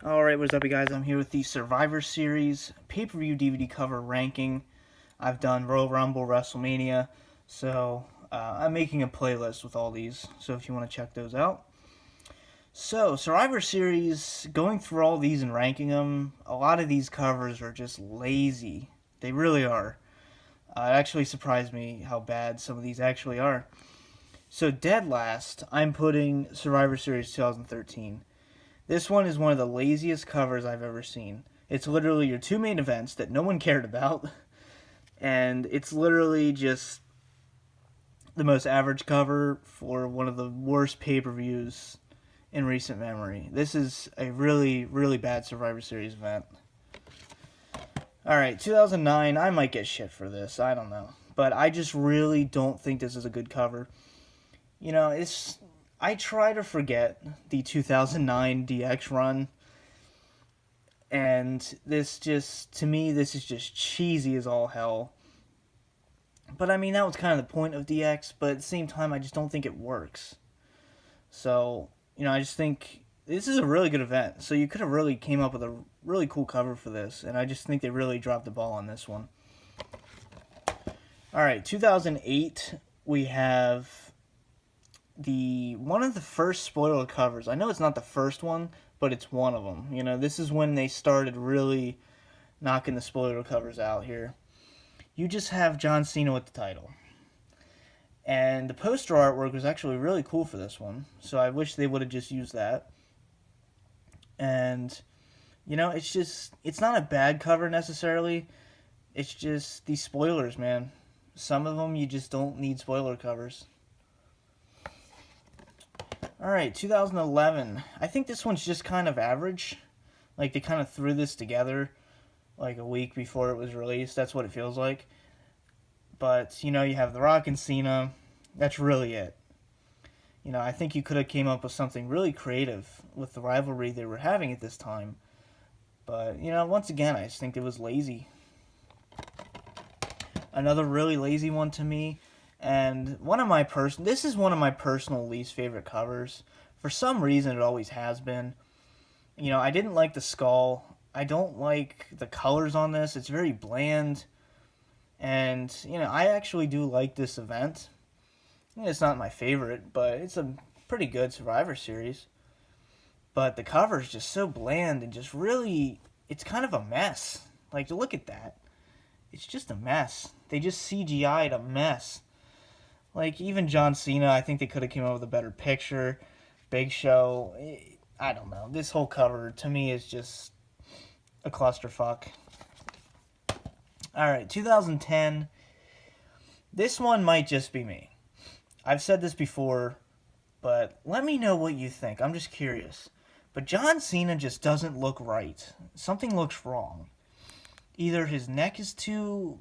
Alright, what's up you guys? I'm here with the Survivor Series pay-per-view DVD cover ranking. I've done Royal Rumble, WrestleMania, so I'm making a playlist with all these, so if you want to check those out. So, Survivor Series, going through all these and ranking them, a lot of these covers are just lazy. They really are. It actually surprised me how bad some of these actually are. So, dead last, I'm putting Survivor Series 2013. This one is one of the laziest covers I've ever seen. It's literally your two main events that no one cared about, and it's literally just the most average cover for one of the worst pay-per-views in recent memory. This is a really, really bad Survivor Series event. Alright, 2009, I might get shit for this, I don't know. But I just really don't think this is a good cover. You know, I try to forget the 2009 DX run, and to me, this is just cheesy as all hell. But I mean, that was kind of the point of DX, but at the same time, I just don't think it works. So, you know, I just think this is a really good event, so you could have really came up with a really cool cover for this, and I just think they really dropped the ball on this one. Alright, 2008, we have one of the first spoiler covers. I know it's not the first one, but it's one of them. You know, this is when they started really knocking the spoiler covers out here. You just have John Cena with the title. And the poster artwork was actually really cool for this one, so I wish they would have just used that. And, you know, it's not a bad cover necessarily. It's just these spoilers, man. Some of them you just don't need spoiler covers. Alright, 2011. I think this one's just kind of average. Like, they kind of threw this together like a week before it was released. That's what it feels like. But, you know, you have The Rock and Cena. That's really it. You know, I think you could have came up with something really creative with the rivalry they were having at this time. But, you know, once again, I just think it was lazy. Another really lazy one to me. And this is one of my personal least favorite covers. For some reason, it always has been. You know, I didn't like the skull. I don't like the colors on this. It's very bland. And, you know, I actually do like this event. It's not my favorite, but it's a pretty good Survivor Series. But the cover is just so bland and just really, it's kind of a mess. Like, look at that. It's just a mess. They just CGI'd a mess. Like, even John Cena, I think they could have came up with a better picture. Big Show, I don't know. This whole cover, to me, is just a clusterfuck. Alright, 2010. This one might just be me. I've said this before, but let me know what you think. I'm just curious. But John Cena just doesn't look right. Something looks wrong. Either his neck is too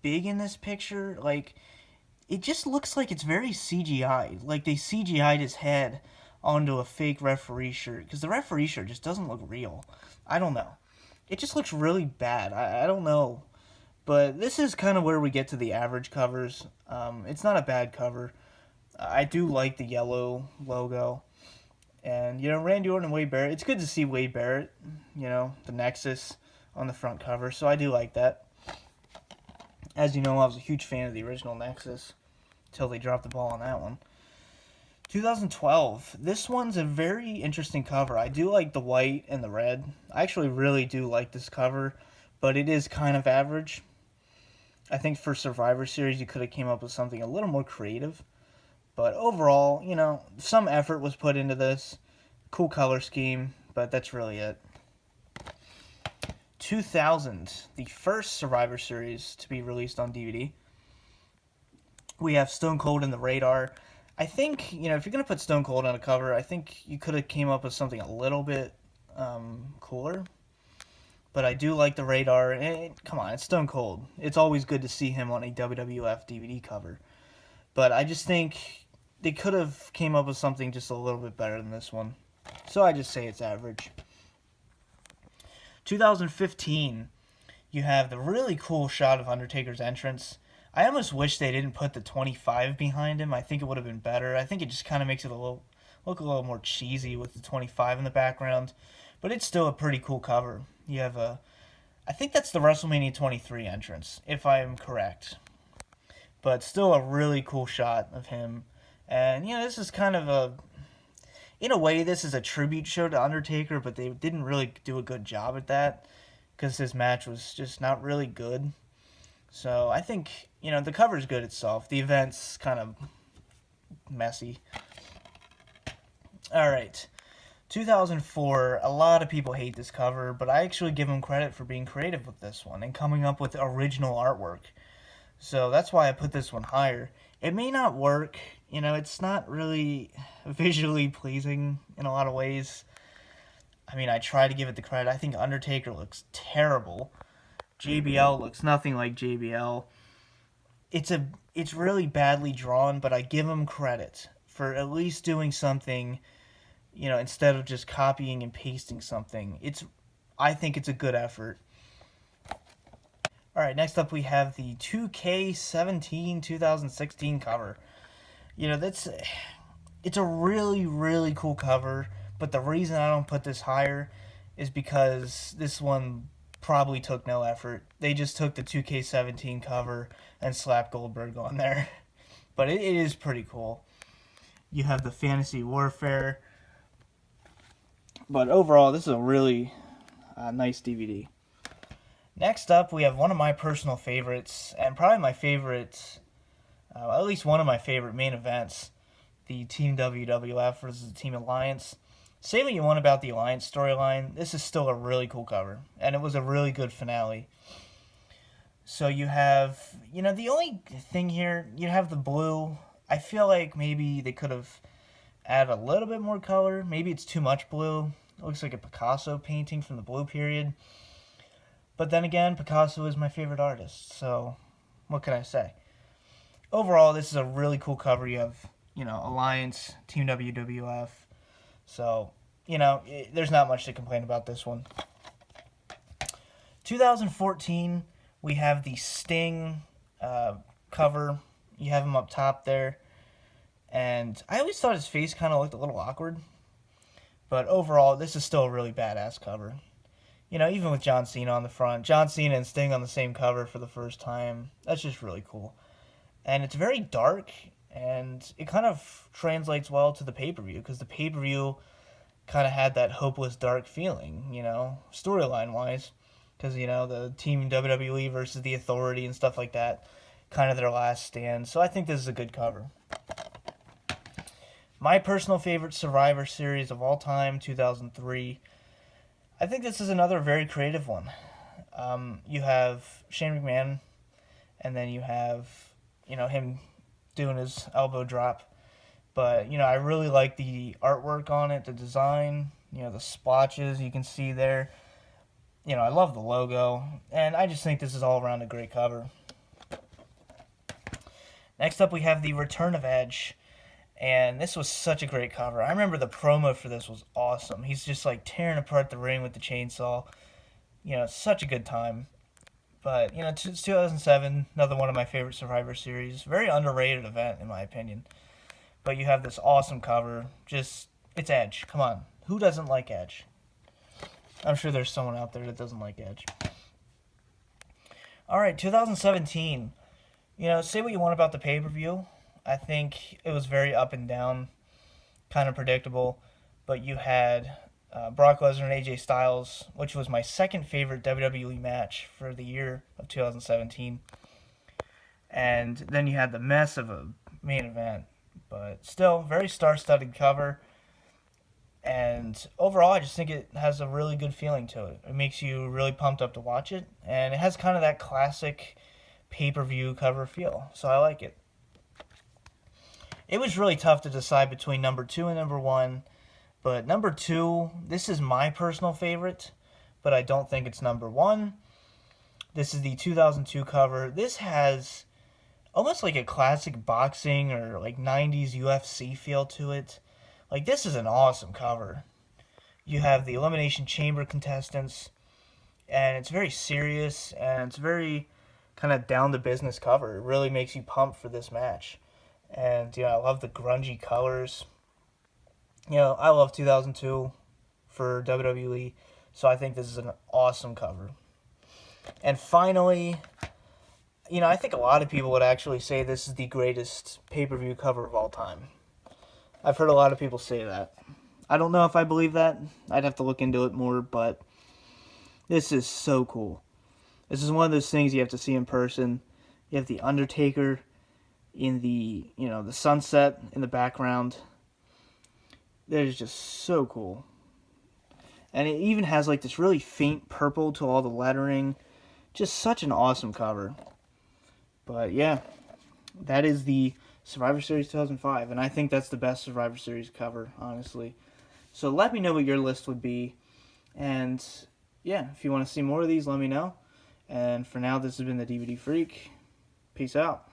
big in this picture, like, it just looks like it's very CGI'd. Like they CGI'd his head onto a fake referee shirt. Because the referee shirt just doesn't look real. I don't know. It just looks really bad. I don't know. But this is kind of where we get to the average covers. It's not a bad cover. I do like the yellow logo. And, you know, Randy Orton and Wade Barrett. It's good to see Wade Barrett, you know, the Nexus on the front cover. So I do like that. As you know, I was a huge fan of the original Nexus until they dropped the ball on that one. 2012. This one's a very interesting cover. I do like the white and the red. I actually really do like this cover, but it is kind of average. I think for Survivor Series, you could have came up with something a little more creative. But overall, you know, some effort was put into this. Cool color scheme, but that's really it. 2000, the first Survivor Series to be released on DVD. We have Stone Cold and the Radar. I think, you know, if you're going to put Stone Cold on a cover, I think you could have came up with something a little bit cooler. But I do like the Radar. Come on, it's Stone Cold. It's always good to see him on a WWF DVD cover. But I just think they could have came up with something just a little bit better than this one. So I just say it's average. 2015, you have the really cool shot of Undertaker's entrance. I almost wish they didn't put the 25 behind him. I think it would have been better. I think it just kind of makes it a little look a little more cheesy with the 25 in the background, but it's still a pretty cool cover. You have I think that's the WrestleMania 23 entrance, if I'm correct. But still a really cool shot of him. And, this is kind of in a way, this is a tribute show to Undertaker, but they didn't really do a good job at that because his match was just not really good. So I think, the cover's good itself. The event's kind of messy. All right. 2004, a lot of people hate this cover, but I actually give them credit for being creative with this one and coming up with original artwork. So that's why I put this one higher. It may not work, it's not really visually pleasing in a lot of ways. I mean, I try to give it the credit. I think Undertaker looks terrible. JBL looks nothing like JBL. It's really badly drawn, but I give him credit for at least doing something, instead of just copying and pasting something. I think it's a good effort. All right, next up we have the 2K17 2016 cover. It's a really, really cool cover, but the reason I don't put this higher is because this one probably took no effort. They just took the 2K17 cover and slapped Goldberg on there. But it is pretty cool. You have the Fantasy Warfare. But overall, this is a really nice DVD. Next up, we have one of my personal favorites, and probably my favorite, at least one of my favorite main events, the Team WWF versus the Team Alliance. Say what you want about the Alliance storyline, this is still a really cool cover, and it was a really good finale. So you have, the only thing here, you have the blue. I feel like maybe they could have added a little bit more color. Maybe it's too much blue. It looks like a Picasso painting from the blue period. But then again, Picasso is my favorite artist, so what can I say? Overall, this is a really cool cover. You have, Alliance, Team WWF. So, there's not much to complain about this one. 2014, we have the Sting cover. You have him up top there. And I always thought his face kind of looked a little awkward. But overall, this is still a really badass cover. Even with John Cena on the front. John Cena and Sting on the same cover for the first time. That's just really cool. And it's very dark, and it kind of translates well to the pay-per-view, because the pay-per-view kind of had that hopeless, dark feeling, storyline-wise. Because, the Team WWE versus the Authority and stuff like that, kind of their last stand. So I think this is a good cover. My personal favorite Survivor Series of all time, 2003. I think this is another very creative one. You have Shane McMahon, and then you have, him doing his elbow drop. But, I really like the artwork on it, the design, the splotches you can see there. I love the logo, and I just think this is all around a great cover. Next up, we have the Return of Edge. And this was such a great cover. I remember the promo for this was awesome. He's just like tearing apart the ring with the chainsaw. Such a good time. But, it's 2007, another one of my favorite Survivor Series. Very underrated event, in my opinion. But you have this awesome cover. It's Edge. Come on. Who doesn't like Edge? I'm sure there's someone out there that doesn't like Edge. All right, 2017. Say what you want about the pay-per-view. I think it was very up and down, kind of predictable. But you had Brock Lesnar and AJ Styles, which was my second favorite WWE match for the year of 2017. And then you had the mess of a main event. But still, very star-studded cover. And overall, I just think it has a really good feeling to it. It makes you really pumped up to watch it. And it has kind of that classic pay-per-view cover feel. So I like it. It was really tough to decide between number 2 and number 1. But number 2, this is my personal favorite. But I don't think it's number 1. This is the 2002 cover. This has almost like a classic boxing or like 90s UFC feel to it. Like, this is an awesome cover. You have the Elimination Chamber contestants. And it's very serious. And it's very kind of down-to-business cover. It really makes you pumped for this match. And, I love the grungy colors. I love 2002 for WWE, so I think this is an awesome cover. And finally, I think a lot of people would actually say this is the greatest pay-per-view cover of all time. I've heard a lot of people say that. I don't know if I believe that. I'd have to look into it more, but this is so cool. This is one of those things you have to see in person. You have the Undertaker in the sunset in the background. That is just so cool. And it even has like this really faint purple to all the lettering. Just such an awesome cover. But yeah, that is the Survivor Series 2005, and I think that's the best Survivor Series cover, honestly. So let me know what your list would be, and yeah, if you want to see more of these, let me know. And for now, this has been the DVD Freak. Peace out.